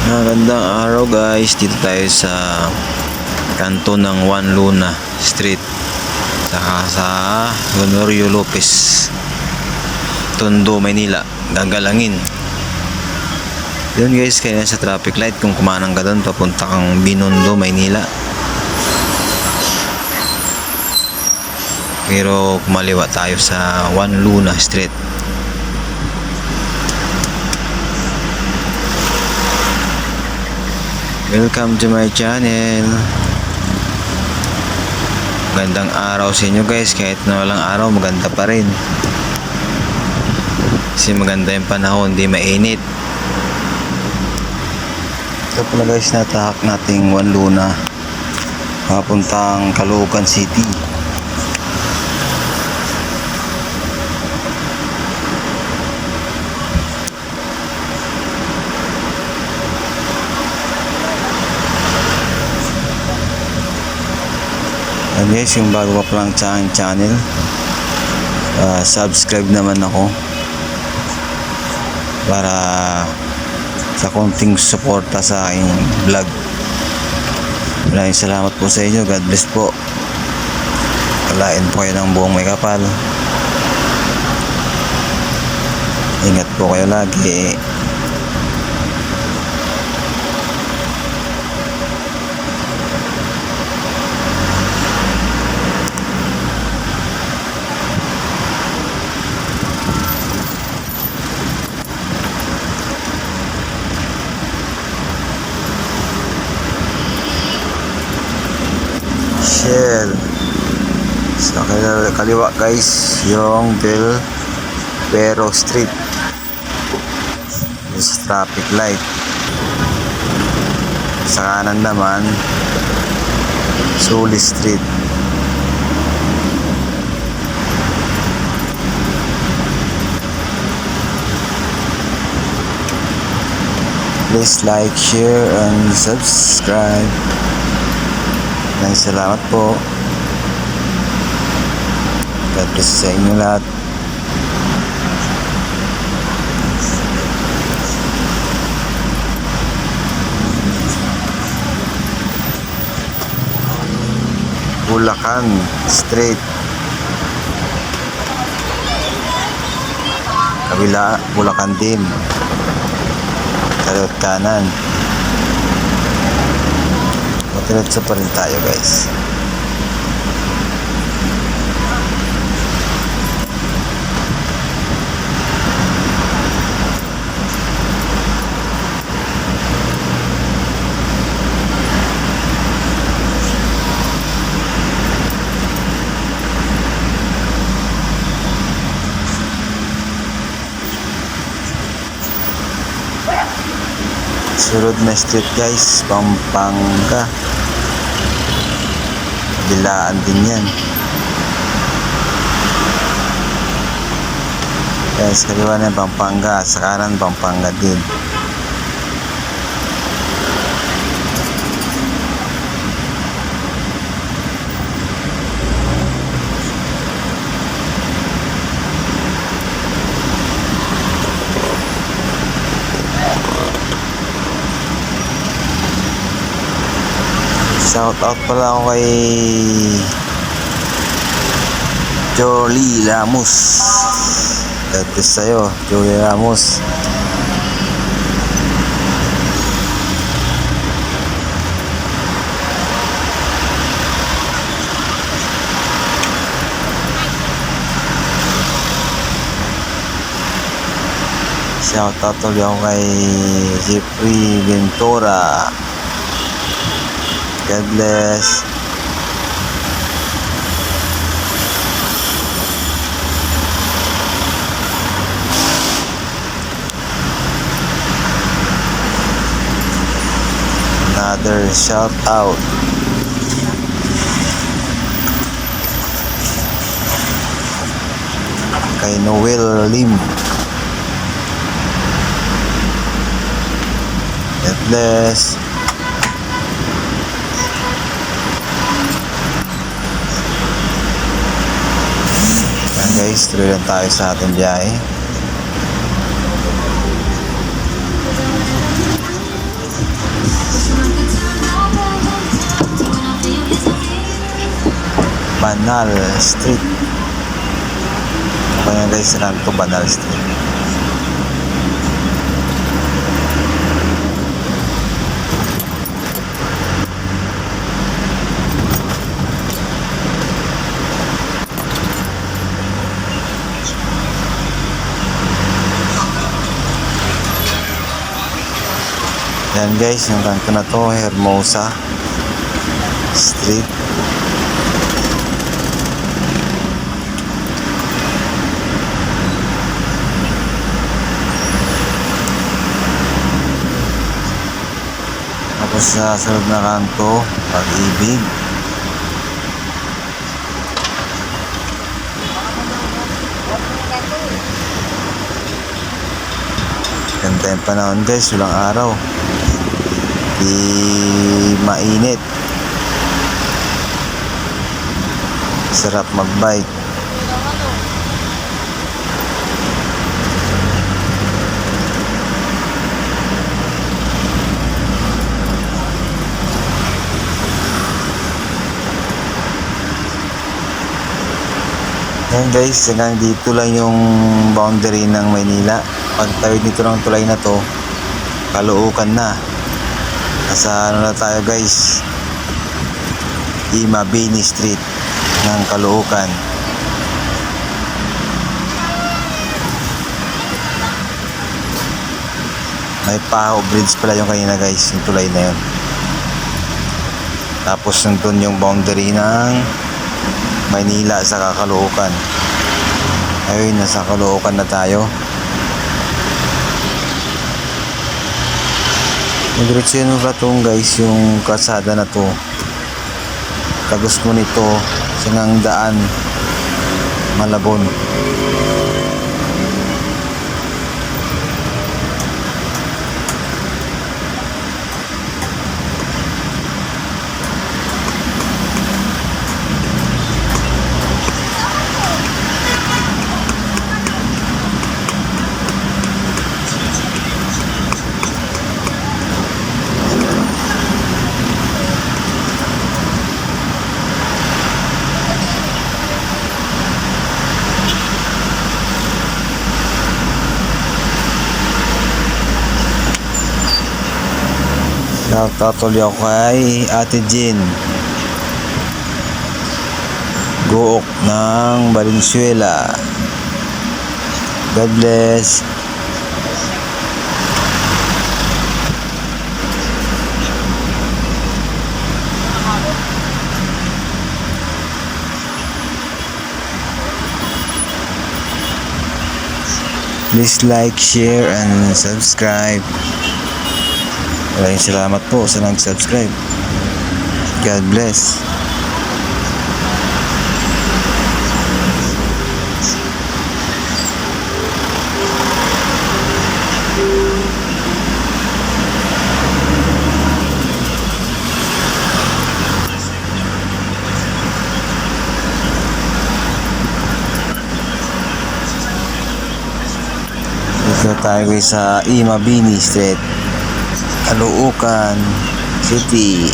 Magandang araw guys, dito tayo sa kanto ng Juan Luna Street saka sa Honorio Lopez, Tondo, Maynila. Gagalangin yun guys, kaya sa traffic light kung kumanang ka doon papunta kang Binondo, Maynila. Pero kumaliwa tayo sa Juan Luna Street. Welcome to my channel. Magandang araw sa inyo guys. Kahit na walang araw, maganda pa rin. Kasi maganda yung panahon, hindi mainit. Ito pala guys, natahak nating Juan Luna papuntang Caloocan City. And guys, yung bago pa lang sa aking channel, subscribe naman ako para sa konting suporta sa aking vlog. Maraming salamat po sa inyo. God bless po. Palain po kayo ng buong may kapal. Ingat po kayo lagi. Shell sa kaliwa guys yung Del Pero Street, sa traffic light. Sa kanan naman Suli Street. Please like, share and subscribe. Maraming salamat po. God bless sa inyo lahat. Bulacan Street, kabila Bulacan din, kaliwat kanan. Diretso pa rin tayo guys. Sunod na street guys, Pampanga. Bilaan din yan. Guys, kaliwa na yung Pampanga, sa kanan Pampanga din. Shout out pala ako kay Jolie Ramos. God bless sa'yo, Jolie Ramos. Shout out ulit ako kay Jeffrey Ventura. God bless. Another shout out kay Noel Lim. God bless. Guys, tuloy lang tayo sa ating biyahe. Banal Street. Kaya guys, Kanto Banal Street. Yan guys, yung kanto na to, Hermosa Street. Tapos sa sunod na kanto, Pag-ibig. Ganda yung panahon guys, walang araw. Di mainit. Sarap magbike. Yan guys, hanggang dito lang yung boundary ng Maynila. Pagtawid nito ng tulay na to, Caloocan na. Nasa ano na tayo guys, Imabini Street ng Caloocan. May Paho Bridge pala yung kanina guys, yung tulay na yun. Tapos nandun yung boundary ng Maynila sa Caloocan. Ayun, nasa Caloocan na tayo. Diretso yun ratong guys, yung kalsada na to. Tagos mo nito, singang daan, Malabon. Shoutout ulit ako kay Ate Jean Gook ng Valenzuela. God bless. Please like, share, and subscribe. Maraming salamat po sa nag-subscribe. God bless. Dito tayo guys sa Imabini Street, Caloocan City.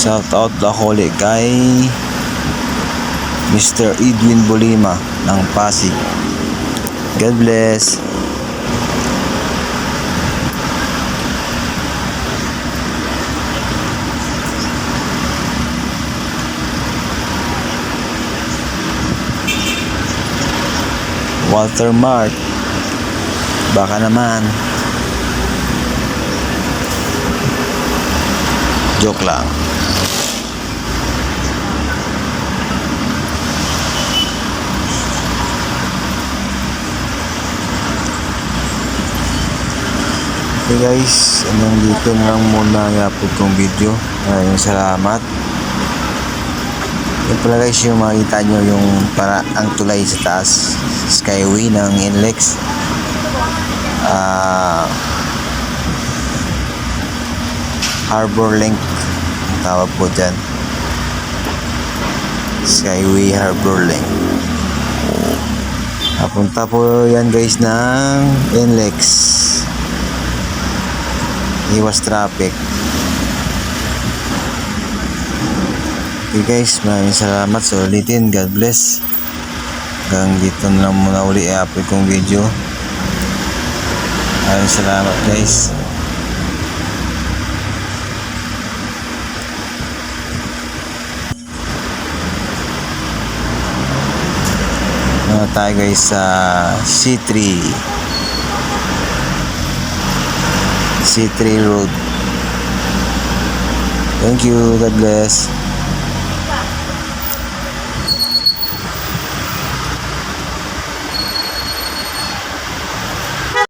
Shout out Holy kay Mr. Edwin Bolima ng Pasig. God bless. Walter Mart, baka naman. Joke lang. Okay guys, hanggang dito na lang muna yung upload kong video. Maraming salamat. Yan pala guys yung makita nyo yung para ang tulay sa taas. Skyway ng NLEX. Harbor Link ang tawag po dyan. Skyway Harbor Link. Papunta po yan guys ng NLEX. Iwas traffic. Okay guys, maraming salamat sa ulitin. God bless. Hanggang dito na lang muna uli i-upload kong video. Maraming salamat guys. Tayo guys sa C3 Road. Thank you. God bless.